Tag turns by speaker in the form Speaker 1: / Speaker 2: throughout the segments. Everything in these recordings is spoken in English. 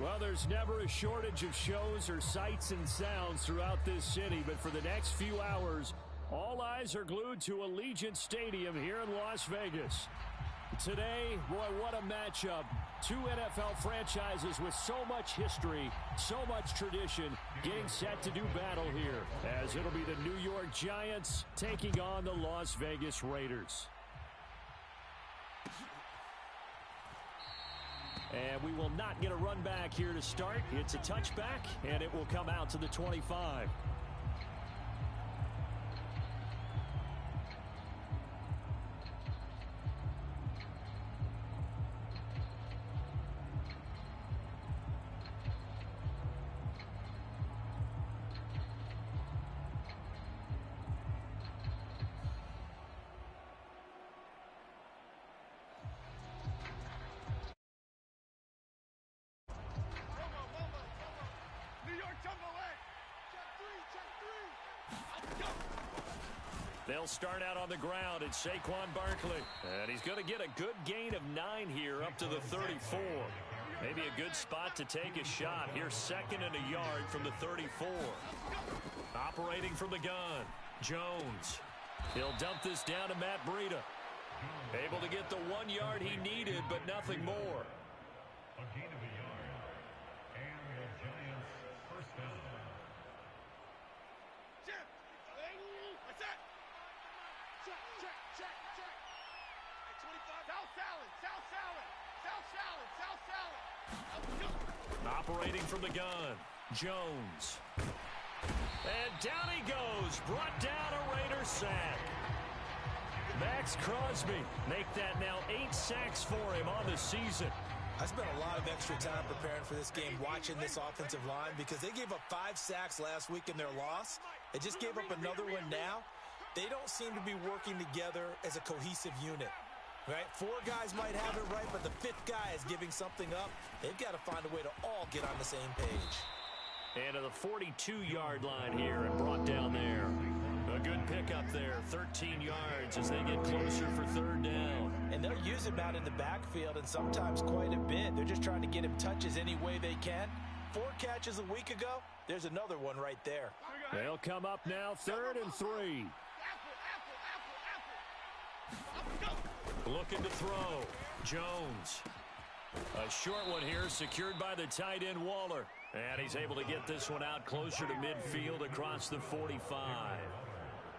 Speaker 1: Well, there's never a shortage of shows or sights and sounds throughout this city, but for the next few hours, all eyes are glued to Allegiant Stadium here in Las Vegas. Today, boy, what a matchup. Two NFL franchises with so much history, so much tradition, getting set to do battle here, as it'll be the New York Giants taking on the Las Vegas Raiders. And we will not get a run back here to start. It's a touchback, and it will come out to the 25. They'll start out on the ground. It's Saquon Barkley. And he's going to get a good gain of 9 here up to the 34. Maybe a good spot to take a shot. Here's 2nd and a yard from the 34. Operating from the gun, Jones. He'll dump this down to Matt Breida. Able to get the 1 yard he needed, but nothing more.
Speaker 2: A gain of a yard. And the Giants first down.
Speaker 3: What's that? Check. Hey, 25. South salad.
Speaker 1: Operating from the gun, Jones. And down he goes. Brought down a Raider sack. Max Crosby make that now 8 sacks for him on the season.
Speaker 4: I spent a lot of extra time preparing for this game, watching this offensive line, because they gave up 5 sacks last week in their loss. They just gave up another one now. They don't seem to be working together as a cohesive unit. Right? 4 guys might have it right, but the 5th guy is giving something up. They've got to find a way to all get on the same page.
Speaker 1: And to the 42-yard line here and brought down there. A good pickup there, 13 yards as they get closer for 3rd down.
Speaker 4: And they'll use him out in the backfield, and sometimes quite a bit. They're just trying to get him touches any way they can. 4 catches a week ago, there's another one right there.
Speaker 1: They'll come up now, 3rd and 3. Looking to throw, Jones. A short one here, secured by the tight end Waller. And he's able to get this one out closer to midfield across the 45.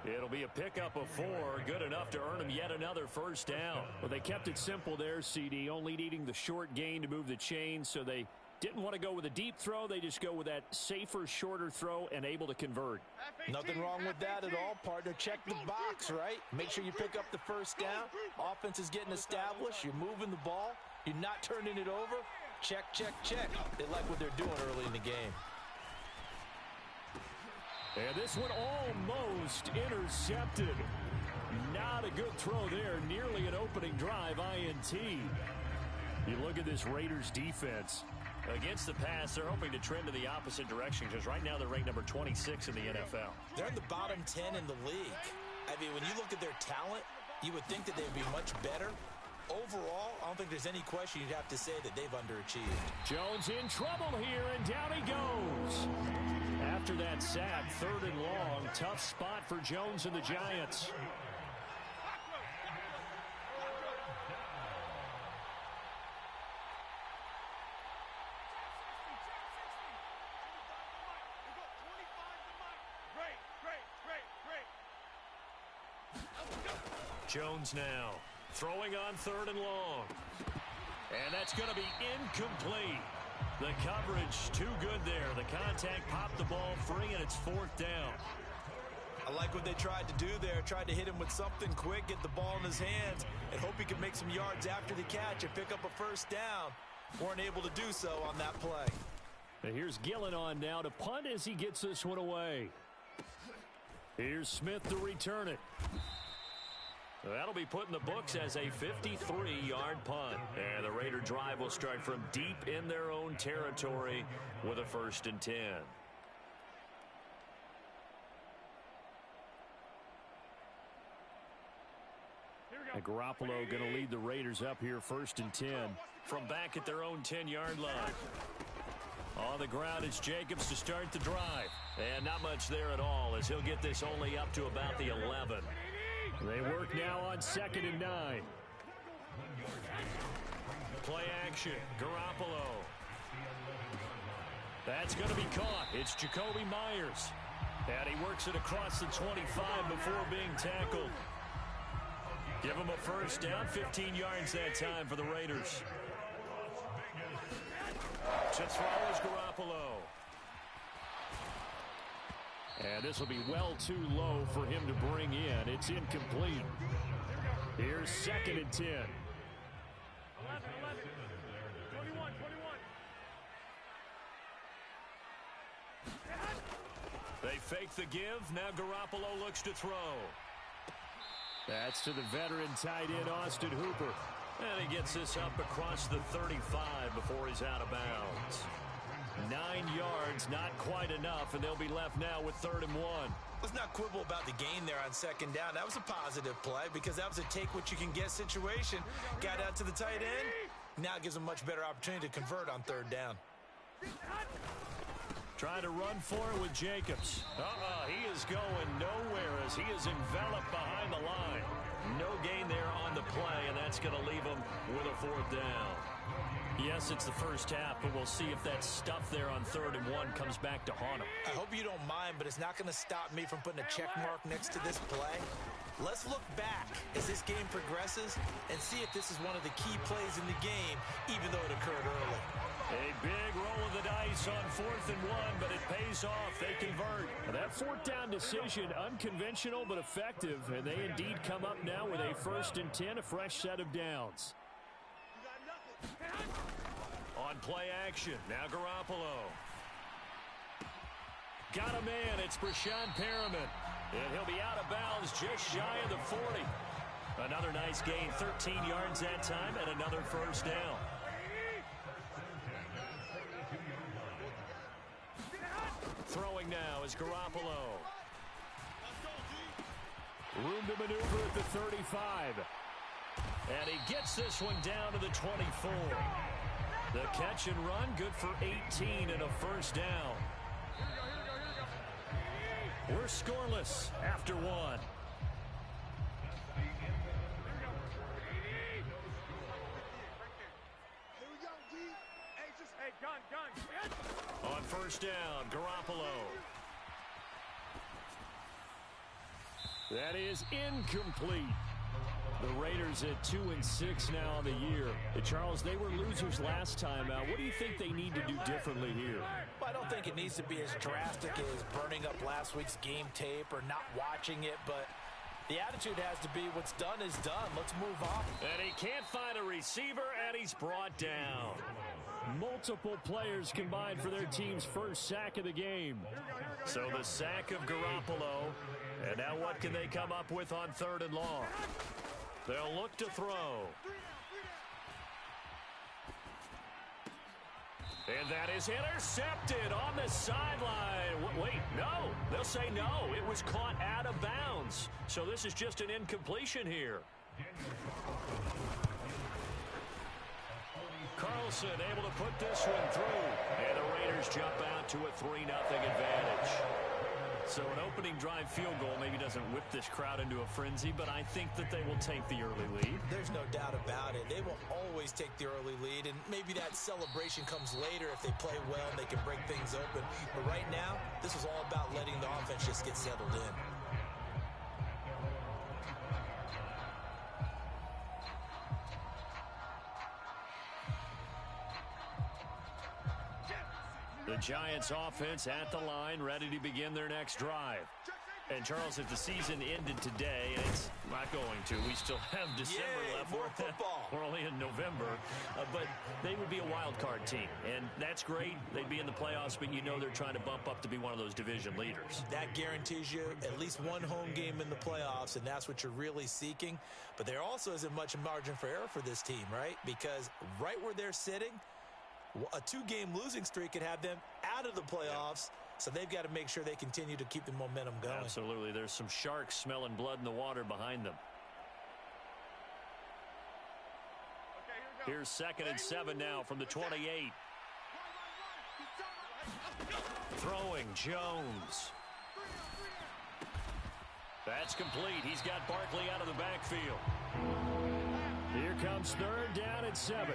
Speaker 1: It'll be a pickup of 4, good enough to earn him yet another first down. Well, they kept it simple there, CD, only needing the short gain to move the chains, so they didn't want to go with a deep throw. They just go with that safer, shorter throw and able to convert.
Speaker 4: Nothing wrong with that at all, partner. Check the box, right? Make sure you pick up the first down. Offense is getting established. You're moving the ball. You're not turning it over. Check. They like what they're doing early in the game.
Speaker 1: And this one almost intercepted. Not a good throw there. Nearly an opening drive, INT. You look at this Raiders defense. Against the pass, they're hoping to trend in the opposite direction because right now they're ranked number 26 in the NFL.
Speaker 4: They're in the bottom 10 in the league. I mean, when you look at their talent, you would think that they'd be much better. Overall, I don't think there's any question you'd have to say that they've underachieved.
Speaker 1: Jones in trouble here, and down he goes. After that sack, 3rd and long, tough spot for Jones and the Giants. Jones now throwing on 3rd and long. And that's going to be incomplete. The coverage too good there. The contact popped the ball free, and it's 4th down.
Speaker 4: I like what they tried to do there. Tried to hit him with something quick, get the ball in his hands, and hope he could make some yards after the catch and pick up a first down. Weren't able to do so on that play.
Speaker 1: And here's Gillen on now to punt as he gets this one away. Here's Smith to return it. That'll be put in the books as a 53-yard punt. And the Raider drive will start from deep in their own territory with a 1st and 10. And Garoppolo going to lead the Raiders up here 1st and 10 from back at their own 10-yard line. On the ground, it's Jacobs to start the drive. And not much there at all as he'll get this only up to about the 11. They work now on 2nd and 9. Play action. Garoppolo. That's going to be caught. It's Jacoby Myers. And he works it across the 25 before being tackled. Give him a first down, 15 yards that time for the Raiders. To throw is Garoppolo. And this will be well too low for him to bring in. It's incomplete. Here's 2nd and 10.
Speaker 3: 11, 21.
Speaker 1: They fake the give. Now Garoppolo looks to throw. That's to the veteran tight end, Austin Hooper. And he gets this up across the 35 before he's out of bounds. 9 yards, not quite enough, and they'll be left now with 3rd and 1.
Speaker 4: Let's not quibble about the gain there on 2nd down. That was a positive play because that was a take-what-you-can-get situation. Got out to the tight end. Now gives him a much better opportunity to convert on 3rd down.
Speaker 1: Trying to run for it with Jacobs. He is going nowhere as he is enveloped behind the line. No gain there on the play, and that's going to leave him with a 4th down. Yes, it's the first half, but we'll see if that stuff there on 3rd and 1 comes back to haunt him.
Speaker 4: I hope you don't mind, but it's not going to stop me from putting a check mark next to this play. Let's look back as this game progresses and see if this is one of the key plays in the game, even though it occurred early.
Speaker 1: A big roll of the dice on 4th and 1, but it pays off. They convert. That 4th down decision, unconventional but effective, and they indeed come up now with a 1st and 10, a fresh set of downs. On play action, now Garoppolo. Got a man, it's Brashon Perriman. And he'll be out of bounds just shy of the 40. Another nice gain, 13 yards that time, and another 1st down. Throwing now is Garoppolo. Room to maneuver at the 35. And he gets this one down to the 24. The catch and run, good for 18 and a 1st down. We're scoreless after 1. On 1st down, Garoppolo. That is incomplete. The Raiders at 2-6 now on the year. Charles, they were losers last time out. What do you think they need to do differently here?
Speaker 4: Well, I don't think it needs to be as drastic as burning up last week's game tape or not watching it, but the attitude has to be what's done is done. Let's move on.
Speaker 1: And he can't find a receiver, and he's brought down. Multiple players combined for their team's first sack of the game. So the sack of Garoppolo. And now what can they come up with on 3rd and long? They'll look to throw. And that is intercepted on the sideline. Wait, no. They'll say no. It was caught out of bounds. So this is just an incompletion here. Carlson able to put this one through. And the Raiders jump out to a 3-0 advantage. So an opening drive field goal maybe doesn't whip this crowd into a frenzy, but I think that they will take the early lead.
Speaker 4: There's no doubt about it. They will always take the early lead, and maybe that celebration comes later if they play well and they can break things open. But right now, this is all about letting the offense just get settled in.
Speaker 1: The Giants offense at the line, ready to begin their next drive. And, Charles, if the season ended today, and it's not going to, we still have December left.
Speaker 4: More football.
Speaker 1: We're only in November. But they would be a wild card team, and that's great. They'd be in the playoffs, but you know they're trying to bump up to be one of those division leaders.
Speaker 4: That guarantees you at least one home game in the playoffs, and that's what you're really seeking. But there also isn't much margin for error for this team, right? Because right where they're sitting, a 2-game losing streak could have them out of the playoffs, so they've got to make sure they continue to keep the momentum going.
Speaker 1: Absolutely. There's some sharks smelling blood in the water behind them.
Speaker 3: Okay,
Speaker 1: Here's 2nd and 7 now from the 28. Throwing Jones. That's complete. He's got Barkley out of the backfield. Here comes third down and 7.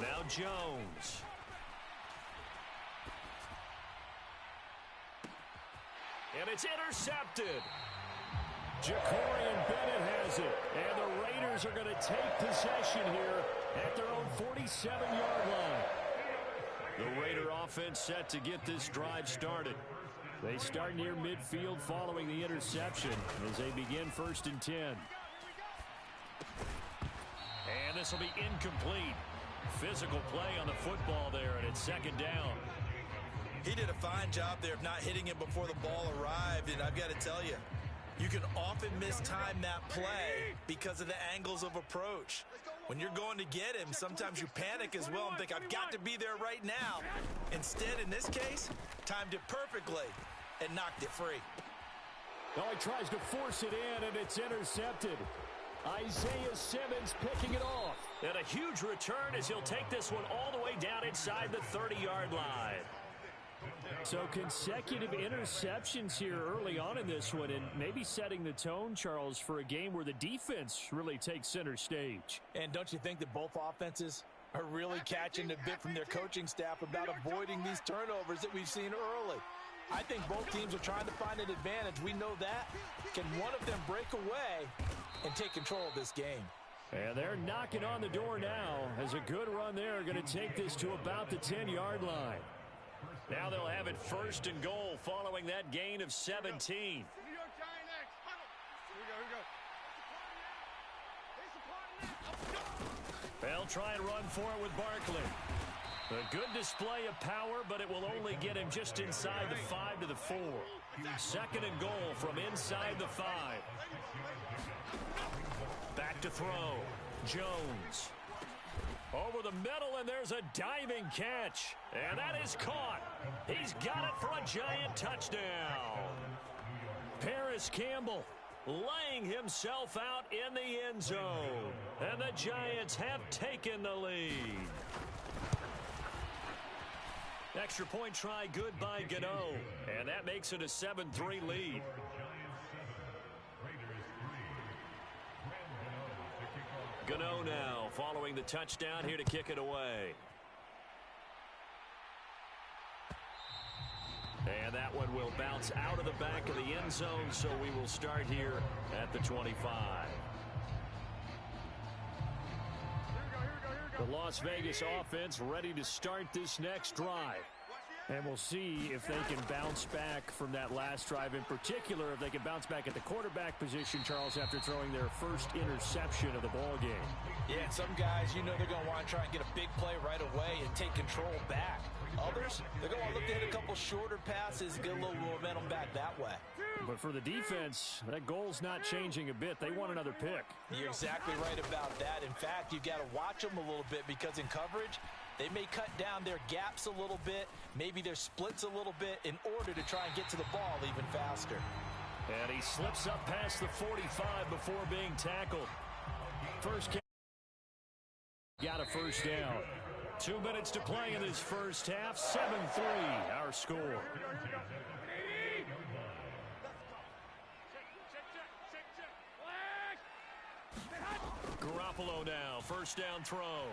Speaker 1: Now Jones. And it's intercepted. Jacorian Bennett has it. And the Raiders are going to take possession here at their own 47-yard line. The Raider offense set to get this drive started. They start near midfield following the interception as they begin 1st and 10. And this will be incomplete. Physical play on the football there, and it's 2nd down.
Speaker 4: He did a fine job there of not hitting him before the ball arrived, and I've got to tell you, you can often mistime that play because of the angles of approach. When you're going to get him, sometimes you panic as well and think, I've got to be there right now. Instead, in this case, timed it perfectly and knocked it free.
Speaker 1: Oh, he tries to force it in, and it's intercepted. Isaiah Simmons picking it off. And a huge return as he'll take this one all the way down inside the 30-yard line. So consecutive interceptions here early on in this one, and maybe setting the tone, Charles, for a game where the defense really takes center stage.
Speaker 4: And don't you think that both offenses are really catching a bit from their coaching staff about avoiding these turnovers that we've seen early? I think both teams are trying to find an advantage. We know that. Can one of them break away and take control of this game?
Speaker 1: And they're knocking on the door now as a good run there are going to take this to about the 10-yard line. Now they'll have it 1st and goal following that gain of 17. They'll try and run for it with Barkley. A good display of power, but it will only get him just inside the 5 to the 4. 2nd and goal from inside the 5. Back to throw. Jones. Over the middle, and there's a diving catch. And that is caught. He's got it for a giant touchdown. Paris Campbell laying himself out in the end zone. And the Giants have taken the lead. Extra point try good by Gano. And that makes it a 7-3 lead. Gano now following the touchdown here to kick it away. And that one will bounce out of the back of the end zone, so we will start here at the 25. The Las Vegas offense ready to start this next drive. And we'll see if they can bounce back from that last drive. In particular, if they can bounce back at the quarterback position, Charles, after throwing their first interception of the ball game.
Speaker 4: Yeah, and some guys, you know they're going to want to try and get a big play right away and take control back. Others, they're going to want to look to hit a couple shorter passes, get a little momentum back that way.
Speaker 1: But for the defense, that goal's not changing a bit. They want another pick.
Speaker 4: You're exactly right about that. In fact, you've got to watch them a little bit because in coverage, they may cut down their gaps a little bit, maybe their splits a little bit in order to try and get to the ball even faster.
Speaker 1: And he slips up past the 45 before being tackled. Got a first down. 2 minutes to play in this first half. 7-3 our score. Garoppolo now. First down throw.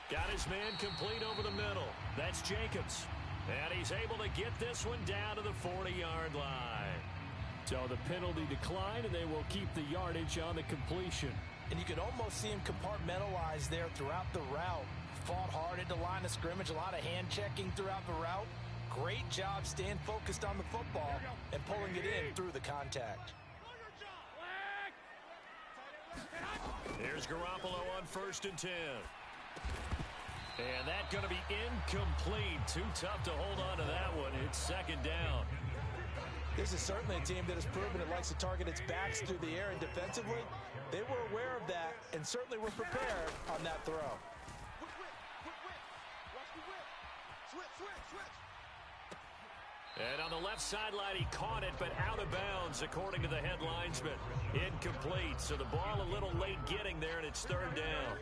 Speaker 1: Got his man complete over the middle. That's Jacobs. And he's able to get this one down to the 40-yard line. So the penalty declined, and they will keep the yardage on the completion.
Speaker 4: And you could almost see him compartmentalize there throughout the route. Fought hard at the line of scrimmage, a lot of hand-checking throughout the route. Great job staying focused on the football and pulling it in through the contact.
Speaker 1: Here's Garoppolo on 1st and 10. And that's going to be incomplete. Too tough to hold on to that one. It's 2nd down.
Speaker 4: This is certainly a team that has proven it likes to target its backs through the air, and defensively, they were aware of that and certainly were prepared on that throw.
Speaker 1: And on the left sideline, he caught it, but out of bounds, according to the head linesman. Incomplete, so the ball a little late getting there, and it's third down.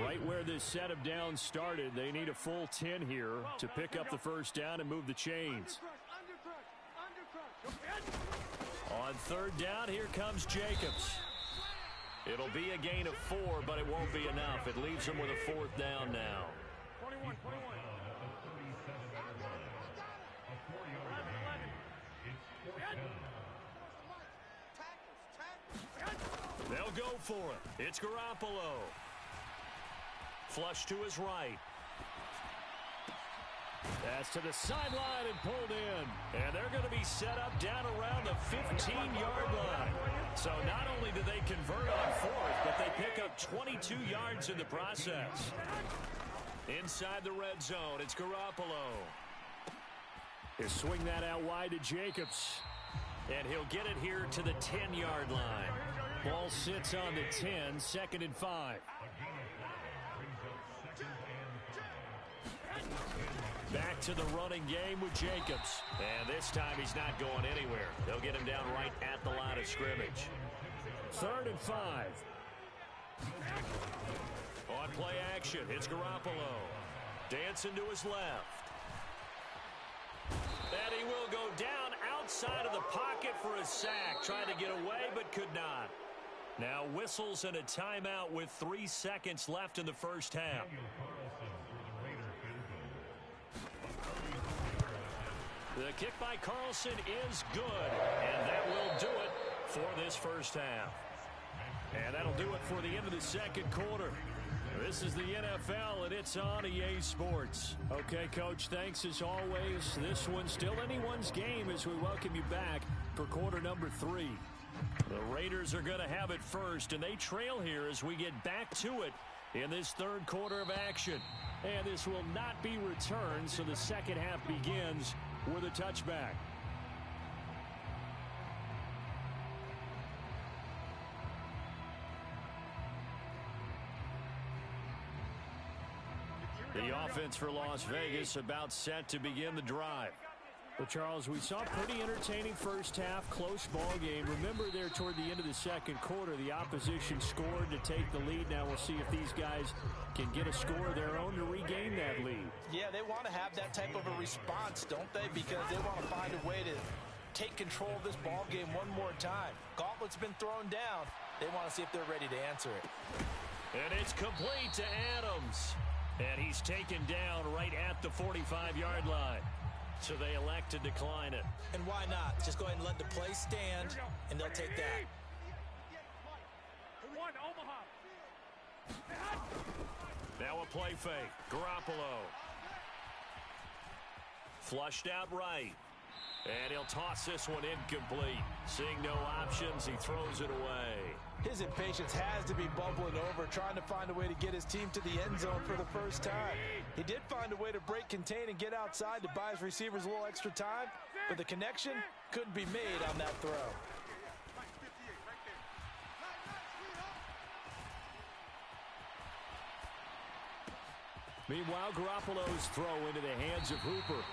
Speaker 1: Right where this set of downs started, they need a full 10 here to pick up the first down and move the chains. On third down, here comes Jacobs. It'll be a gain of 4, but it won't be enough. It leaves them with a fourth down now.
Speaker 3: 21.
Speaker 1: They'll go for it. It's Garoppolo. Flush to his right. That's to the sideline and pulled in. And they're going to be set up down around the 15-yard line. So not only do they convert on fourth, but they pick up 22 yards in the process. Inside the red zone, it's Garoppolo. He'll swing that out wide to Jacobs. And he'll get it here to the 10-yard line. Ball sits on the 10, 2nd and 5. Back to the running game with Jacobs. And this time he's not going anywhere. They'll get him down right at the line of scrimmage. 3rd and 5. On play action, it's Garoppolo. Dancing to his left. And he will go down outside of the pocket for a sack. Trying to get away, but could not. Now whistles and a timeout with 3 seconds left in the first half. The kick by Carlson is good, and that will do it for this first half. And that'll do it for the end of the second quarter. This is the NFL, and it's on EA Sports. Okay, Coach, thanks as always. This one's still anyone's game as we welcome you back for quarter number 3. The Raiders are going to have it first, and they trail here as we get back to it in this third quarter of action. And this will not be returned, so the second half begins with a touchback. The offense for Las Vegas about set to begin the drive. Well, Charles, we saw a pretty entertaining first half, close ball game. Remember there toward the end of the second quarter, the opposition scored to take the lead. Now we'll see if these guys can get a score of their own to regain that lead.
Speaker 4: Yeah, they want to have that type of a response, don't they? Because they want to find a way to take control of this ball game one more time. Gauntlet's been thrown down. They want to see if they're ready to answer it.
Speaker 1: And it's complete to Adams. And he's taken down right at the 45-yard line. So they elect to decline it.
Speaker 4: And why not? Just go ahead and let the play stand, and they'll take that.
Speaker 1: Now a play fake. Garoppolo. Flushed out right. And he'll toss this one incomplete. Seeing no options, he throws it away.
Speaker 4: His impatience has to be bubbling over, trying to find a way to get his team to the end zone for the first time. He did find a way to break contain and get outside to buy his receivers a little extra time, but the connection couldn't be made on that throw.
Speaker 1: Meanwhile, Garoppolo's throw into the hands of Hooper.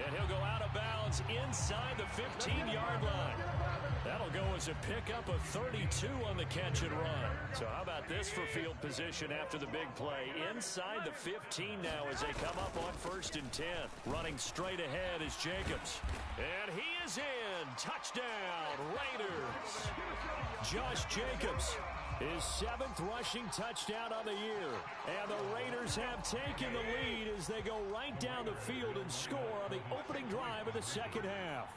Speaker 1: And he'll go out of bounds inside the 15-yard line. That'll go as a pickup of 32 on the catch and run. So how about this for field position after the big play? Inside the 15 now as they come up on 1st and 10. Running straight ahead is Jacobs. And he is in. Touchdown, Raiders. Josh Jacobs, his 7th rushing touchdown of the year. And the Raiders have taken the lead as they go right down the field and score on the opening drive of the second half.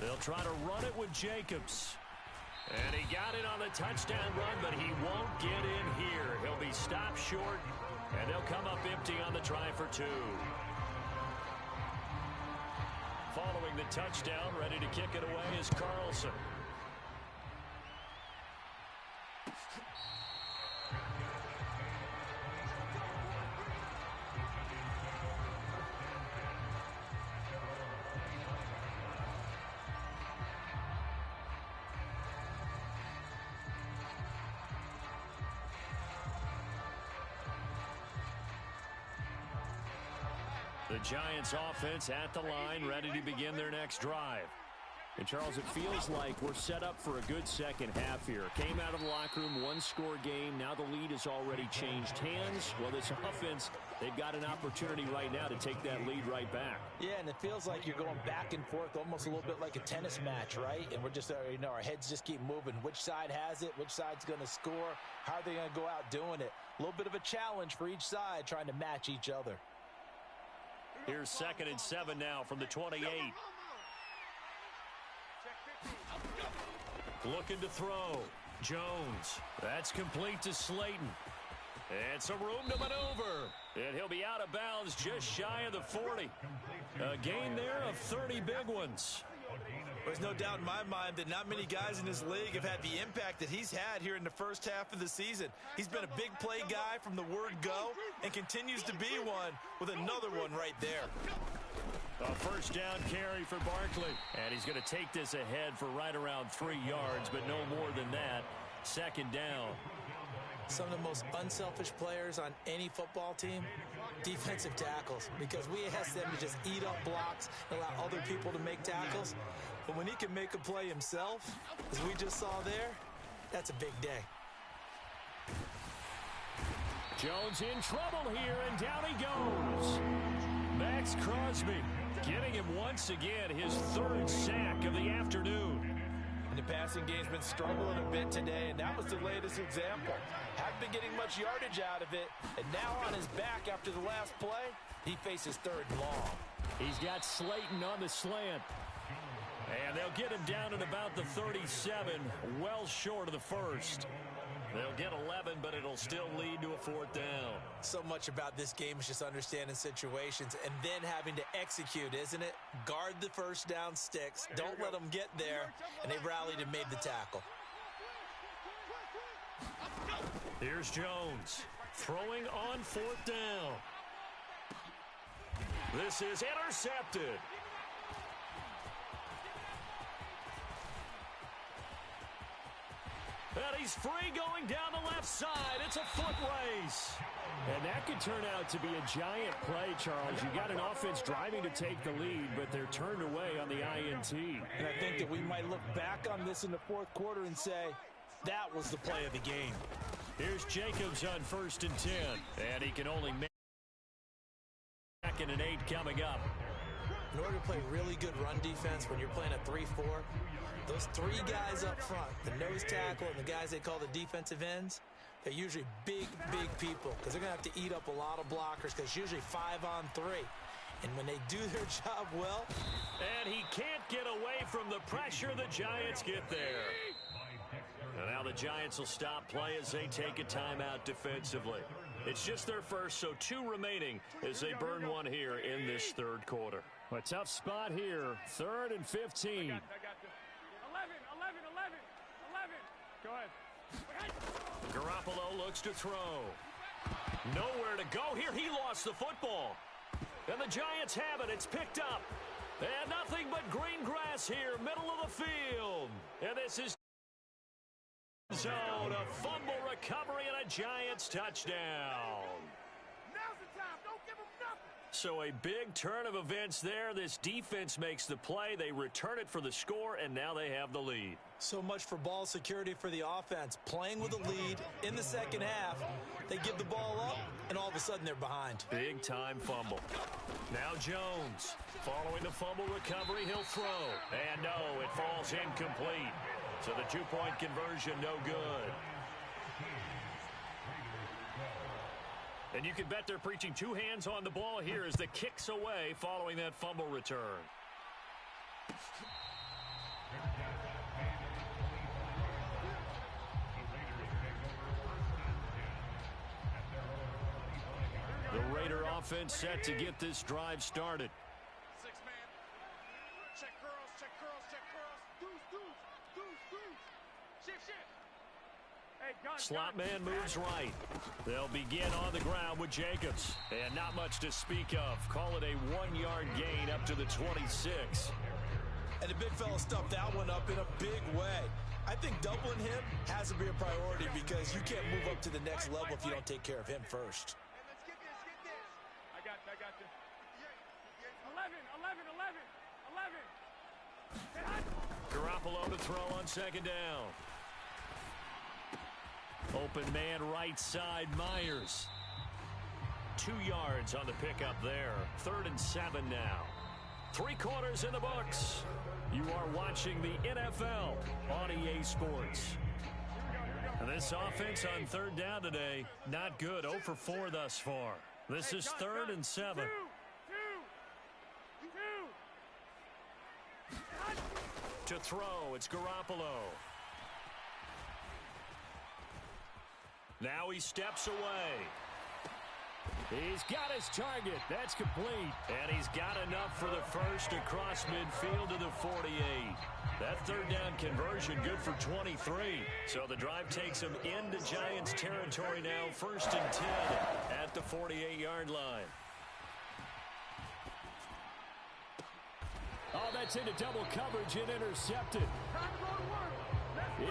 Speaker 1: They'll try to run it with Jacobs. And he got it on the touchdown run, but he won't get in here. He'll be stopped short, and they'll come up empty on the try for 2. Following the touchdown, ready to kick it away is Carlson. The Giants offense at the line, ready to begin their next drive. And, Charles, it feels like we're set up for a good second half here. Came out of the locker room, one-score game. Now the lead has already changed hands. Well, this offense, they've got an opportunity right now to take that lead right back.
Speaker 4: Yeah, and it feels like you're going back and forth, almost a little bit like a tennis match, right? And we're just, our heads just keep moving. Which side has it? Which side's going to score? How are they going to go out doing it? A little bit of a challenge for each side, trying to match each other.
Speaker 1: Here's 2nd and 7 now from the 28. Looking to throw. Jones. That's complete to Slayton. And some room to maneuver. And he'll be out of bounds just shy of the 40. A gain there of 30 big ones.
Speaker 4: There's no doubt in my mind that not many guys in this league have had the impact that he's had here in the first half of the season. He's been a big play guy from the word go and continues to be one with another one right there.
Speaker 1: A first down carry for Barkley. And he's going to take this ahead for right around 3 yards, but no more than that. 2nd down.
Speaker 4: Some of the most unselfish players on any football team, defensive tackles, because we ask them to just eat up blocks and allow other people to make tackles. But when he can make a play himself, as we just saw there, that's a big day.
Speaker 1: Jones in trouble here, and down he goes. Max Crosby getting him once again, his 3rd sack of the afternoon.
Speaker 4: And the passing game's been struggling a bit today, and that was the latest example. Haven't been getting much yardage out of it, and now on his back after the last play, he faces 3rd and long.
Speaker 1: He's got Slayton on the slant. And they'll get him down at about the 37, well short of the 1st. They'll get 11, but it'll still lead to a 4th down.
Speaker 4: So much about this game is just understanding situations and then having to execute, isn't it? Guard the first down sticks. Don't let them get there. And they rallied and made the tackle.
Speaker 1: Here's Jones throwing on 4th down. This is intercepted. And he's free going down the left side. It's a foot race. And that could turn out to be a giant play, Charles. You got an offense driving to take the lead, but they're turned away on the INT.
Speaker 4: And I think that we might look back on this in the 4th quarter and say, that was the play of the game.
Speaker 1: Here's Jacobs on 1st and 10. And he can only make 2nd and 8 coming up.
Speaker 4: In order to play really good run defense when you're playing a 3-4, those 3 guys up front, the nose tackle and the guys they call the defensive ends, they're usually big, big people because they're going to have to eat up a lot of blockers because it's usually 5 on 3. And when they do their job well.
Speaker 1: And he can't get away from the pressure. The Giants get there. And now the Giants will stop play as they take a timeout defensively. It's just their first, so 2 remaining as they burn one here in this 3rd quarter. A tough spot here, 3rd and 15.
Speaker 3: I got this. 11. Go ahead.
Speaker 1: Garoppolo looks to throw. Nowhere to go here. He lost the football. And the Giants have it. It's picked up. And nothing but green grass here, middle of the field. And this is zone, a fumble recovery, and a Giants touchdown.
Speaker 3: Now's the time. Don't give him nothing.
Speaker 1: So a big turn of events there. This defense makes the play. They return it for the score, and now they have the lead.
Speaker 4: So much for ball security for the offense. Playing with a lead in the 2nd half, they give the ball up, and all of a sudden they're behind.
Speaker 1: Big-time fumble. Now Jones. Following the fumble recovery, he'll throw. And no, it falls incomplete. So the 2-point conversion, no good. And you can bet they're preaching 2 hands on the ball here as the kick's away following that fumble return. The Raider offense set to get this drive started.
Speaker 3: 6-man. Check curls. Shift. Hey, gun.
Speaker 1: Slot man moves right. They'll begin on the ground with Jacobs. And not much to speak of. Call it a 1-yard gain up to the 26.
Speaker 4: And the big fella stuffed that one up in a big way. I think doubling him has to be a priority because you can't move up to the next level if you don't take care of him first.
Speaker 3: Hey, let's get this. I got this.
Speaker 1: Garoppolo to throw on second down. Open man right side, Myers. 2 yards on the pickup there. 3rd and 7 now. 3 quarters in the books. You are watching the NFL on EA Sports. And this offense on 3rd down today, not good. 0 for 4 thus far. This is 3rd and 7. To throw, it's Garoppolo. Now he steps away. He's got his target. That's complete. And he's got enough for the first across midfield to the 48. That 3rd down conversion good for 23. So the drive takes him into Giants territory now. 1st and 10 at the 48-yard line. Oh, that's into double coverage and intercepted.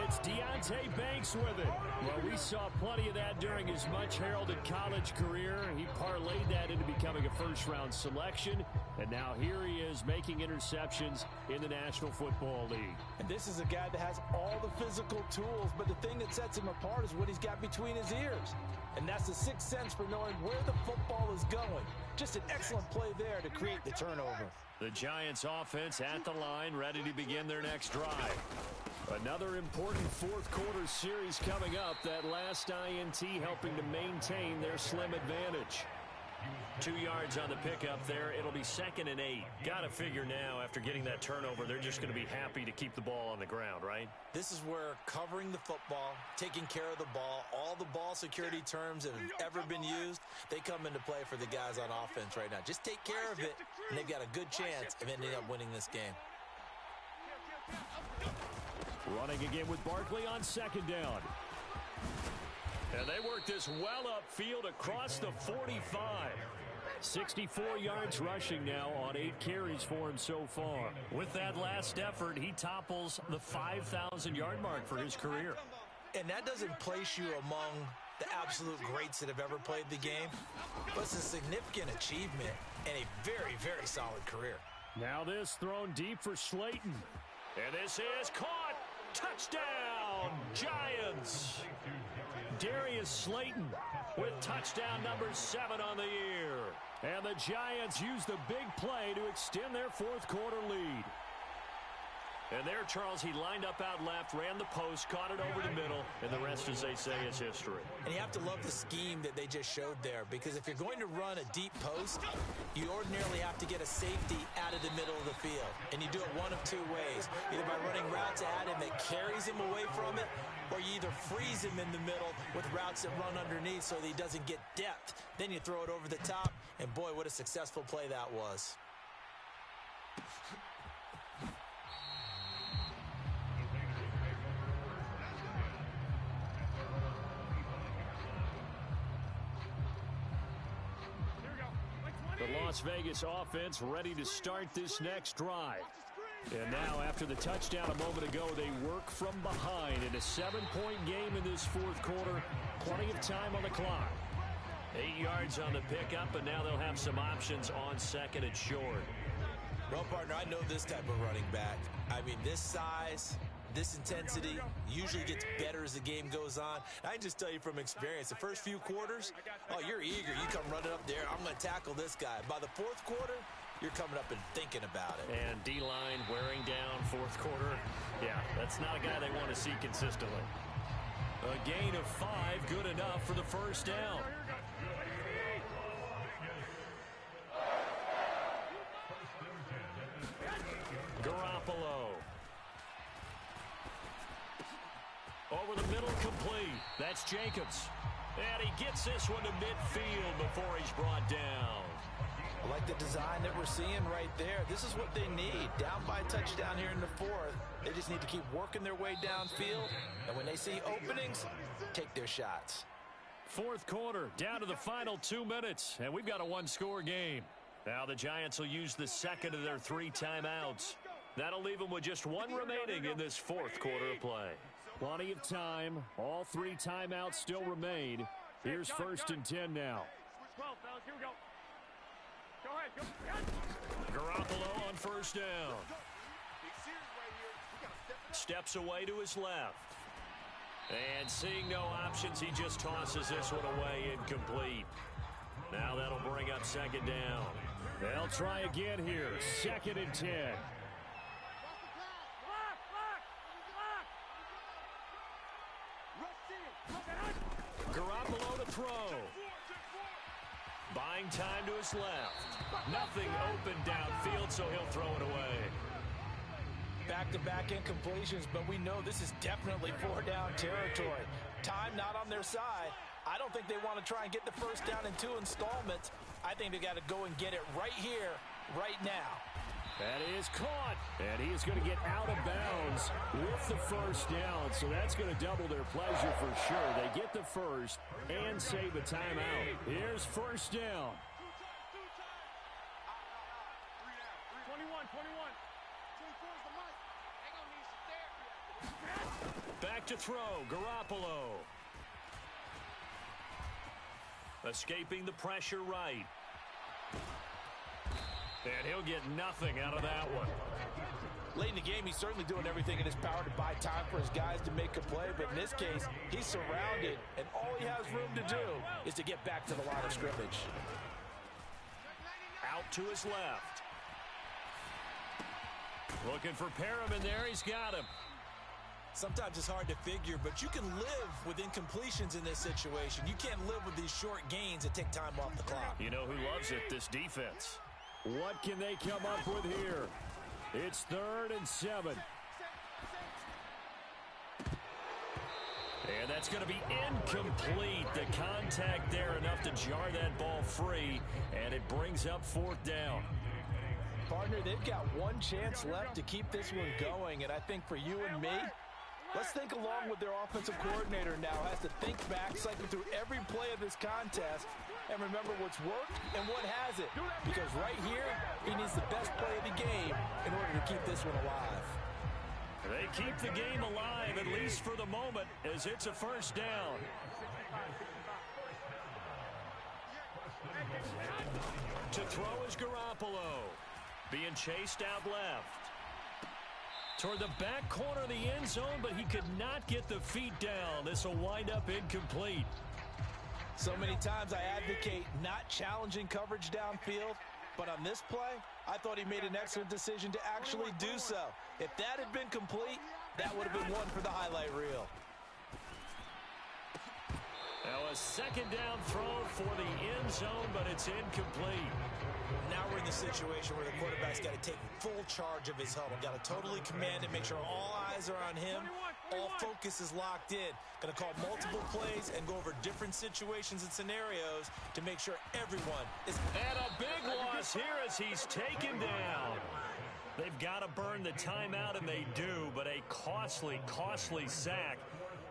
Speaker 1: It's Deonte Banks with it. Well, we saw plenty of that during his much-heralded college career. He parlayed that into becoming a first-round selection, and now here he is making interceptions in the National Football League.
Speaker 4: And this is a guy that has all the physical tools, but the thing that sets him apart is what he's got between his ears. And that's the sixth sense for knowing where the football is going. Just an excellent play there to create the turnover.
Speaker 1: The Giants offense at the line, ready to begin their next drive. Another important 4th quarter series coming up. That last INT helping to maintain their slim advantage. 2 yards on the pickup there. It'll be 2nd and 8. Got to figure now, after getting that turnover, they're just going to be happy to keep the ball on the ground, right?
Speaker 4: This is where covering the football, taking care of the ball, all the ball security terms that have ever been used, they come into play for the guys on offense right now. Just take care of it, and they've got a good chance of ending up winning this game.
Speaker 1: Running again with Barkley on 2nd down. And they work this well upfield across the 45. 64 yards rushing now on 8 carries for him so far. With that last effort, he topples the 5,000-yard mark for his career.
Speaker 4: And that doesn't place you among the absolute greats that have ever played the game, but it's a significant achievement and a very, very solid career.
Speaker 1: Now this thrown deep for Slayton. And this is caught. Touchdown, Giants. Darius Slayton with touchdown number 7 on the year. And the Giants use the big play to extend their 4th quarter lead. And there, Charles, he lined up out left, ran the post, caught it over the middle, and the rest, as they say, is history.
Speaker 4: And you have to love the scheme that they just showed there, because if you're going to run a deep post, you ordinarily have to get a safety out of the middle of the field. And you do it one of 2 ways, either by running routes at him that carries him away from it, or you either freeze him in the middle with routes that run underneath so that he doesn't get depth. Then you throw it over the top, and boy, what a successful play that was.
Speaker 1: The Las Vegas offense ready to start this next drive. And now, after the touchdown a moment ago, they work from behind in a 7-point game in this 4th quarter. Plenty of time on the clock. 8 yards on the pickup, and now they'll have some options on 2nd and short.
Speaker 4: Well, partner, I know this type of running back. I mean, this size, this intensity usually gets better as the game goes on. I can just tell you from experience, the first few quarters, oh, you're eager. You come running up there. I'm going to tackle this guy. By the 4th quarter, you're coming up and thinking about it.
Speaker 1: And D-line wearing down 4th quarter. Yeah, that's not a guy they want to see consistently. A gain of 5, good enough for the first down. Garoppolo. Over the middle, complete. That's Jacobs. And he gets this one to midfield before he's brought down.
Speaker 4: I like the design that we're seeing right there. This is what they need. Down by a touchdown here in the 4th. They just need to keep working their way downfield. And when they see openings, take their shots.
Speaker 1: 4th quarter, down to the final 2 minutes. And we've got a 1-score game. Now the Giants will use the 2nd of their 3 timeouts. That'll leave them with just 1 remaining in this 4th quarter of play. Plenty of time. All 3 timeouts still remain. Here's 1st and 10 now.
Speaker 3: 12, fellas. Here we go. Go ahead. Go.
Speaker 1: Garoppolo on first down. Steps away to his left. And seeing no options, he just tosses this one away, incomplete. Now that'll bring up second down. They'll try again here. 2nd and 10. Garoppolo to throw. Buying time to his left. Nothing open downfield, so he'll throw it away.
Speaker 4: Back-to-back incompletions, but we know this is definitely 4-down territory. Time not on their side. I don't think they want to try and get the first down in 2 installments. I think they got to go and get it right here, right now.
Speaker 1: That is caught, and he is going to get out of bounds with the first down, so that's going to double their pleasure for sure. They get the first and save a timeout. Here's first down.
Speaker 3: 21.
Speaker 1: Back to throw, Garoppolo. Escaping the pressure right. And he'll get nothing out of that one.
Speaker 4: Late in the game, he's certainly doing everything in his power to buy time for his guys to make a play, but in this case, he's surrounded, and all he has room to do is to get back to the line of scrimmage.
Speaker 1: Out to his left. Looking for Perriman there. He's got him.
Speaker 4: Sometimes it's hard to figure, but you can live with incompletions in this situation. You can't live with these short gains that take time off the clock.
Speaker 1: You know who loves it? This defense. What can they come up with here? It's 3rd and 7. And that's going to be incomplete. The contact there enough to jar that ball free, and it brings up 4th down.
Speaker 4: Partner, they've got one chance left to keep this one going, and I think for you and me, let's think along with their offensive coordinator now. Has to think back, cycle through every play of this contest, and remember what's worked and what hasn't. Because right here, he needs the best play of the game in order to keep this one alive.
Speaker 1: They keep the game alive, at least for the moment, as it's a first down. To throw is Garoppolo. Being chased out left. Toward the back corner of the end zone, but he could not get the feet down. This will wind up incomplete.
Speaker 4: So many times I advocate not challenging coverage downfield, but on this play, I thought he made an excellent decision to actually do so. If that had been complete, that would have been one for the highlight reel.
Speaker 1: Now a 2nd down throw for the end zone, but it's incomplete.
Speaker 4: Now we're in the situation where the quarterback's got to take full charge of his huddle. Got to totally command it, make sure all eyes are on him. All focus is locked in. Going to call multiple plays and go over different situations and scenarios to make sure everyone is...
Speaker 1: And a big loss here as he's taken down. They've got to burn the timeout, and they do, but a costly, costly sack.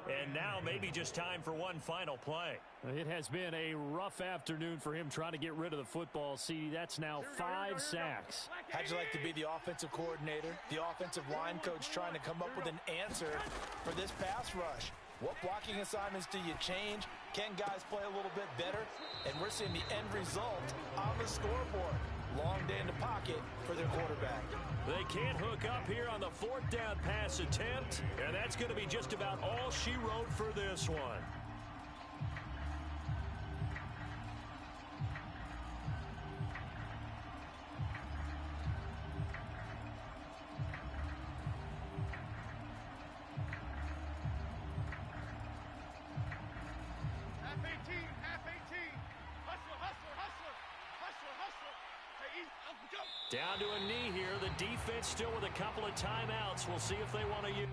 Speaker 1: And now maybe just time for one final play. It has been a rough afternoon for him trying to get rid of the football. See, that's now 5 sacks.
Speaker 4: How'd you like to be the offensive coordinator, the offensive line coach trying to come up with an answer for this pass rush? What blocking assignments do you change? Can guys play a little bit better? And we're seeing the end result on the scoreboard. Long day in the pocket for their quarterback.
Speaker 1: They can't hook up here on the 4th down pass attempt, and that's going to be just about all she wrote for this one. Down to a knee here. The defense still with a couple of timeouts. We'll see if they want to use...